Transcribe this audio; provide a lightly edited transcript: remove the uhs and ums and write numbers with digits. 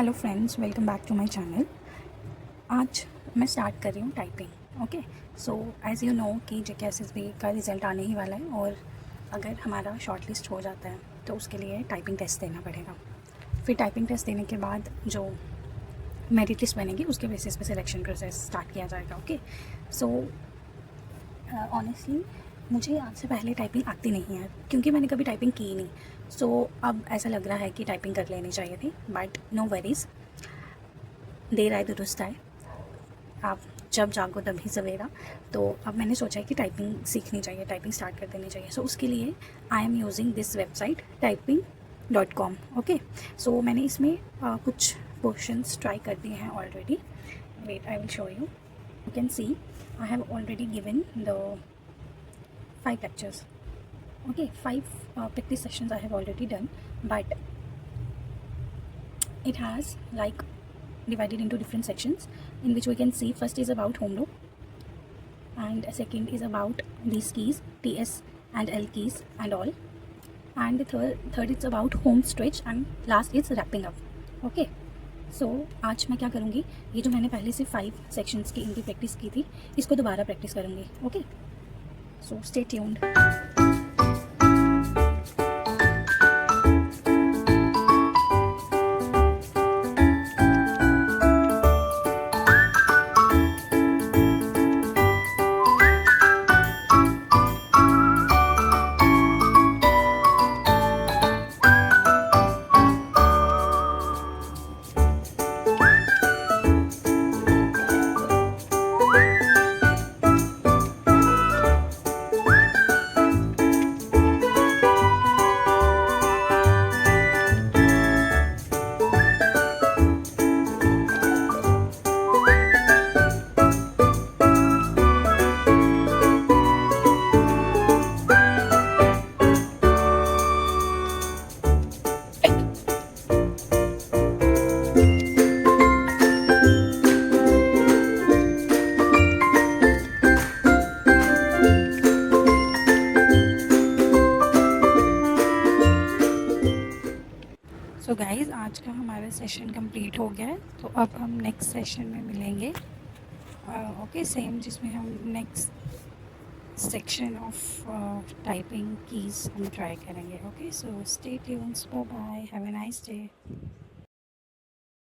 Hello friends, welcome back to my channel. आज मैं start कर रही हूँ typing. Okay, so as you know कि JKSSB का रिज़ल्ट आने ही वाला है और अगर हमारा शॉर्ट लिस्ट हो जाता है तो उसके लिए टाइपिंग टेस्ट देना पड़ेगा। फिर टाइपिंग टेस्ट देने के बाद जो मेरिट लिस्ट बनेगी उसके बेसिस पे सिलेक्शन प्रोसेस स्टार्ट किया जाएगा। ओके, सो ऑनेस्टली मुझे आज से पहले टाइपिंग आती नहीं है क्योंकि मैंने कभी टाइपिंग की नहीं। सो अब ऐसा लग रहा है कि टाइपिंग कर लेनी चाहिए थी, बट नो वरीज़, देर आए दुरुस्त आए। आप जब जागो तभी सवेरा। तो अब मैंने सोचा है कि टाइपिंग सीखनी चाहिए, टाइपिंग स्टार्ट कर देनी चाहिए। सो उसके लिए I am using this website typing.com। Okay, so मैंने इसमें कुछ क्वेश्चंस ट्राई कर दिए हैं already. Wait, I will show you. You can see I have already given the 5 lectures. Okay, 5 practice sessions I have already done, but it has like divided into different sections in which we can see first is about home loop, and second is about these keys, TS and L keys and all, and the third is about home stretch, and last is wrapping up. Okay, सो आज मैं क्या करूँगी, ये जो मैंने पहले से 5 sections की इनकी प्रैक्टिस की थी इसको दोबारा प्रैक्टिस करूँगी। Okay, so stay tuned. So guys, आज का हमारा सेशन कंप्लीट हो गया है, तो अब हम नेक्स्ट सेशन में मिलेंगे। ओके, सेम जिसमें हम next section of typing keys हम ट्राई करेंगे। Okay, so stay tuned, bye bye, have a nice day.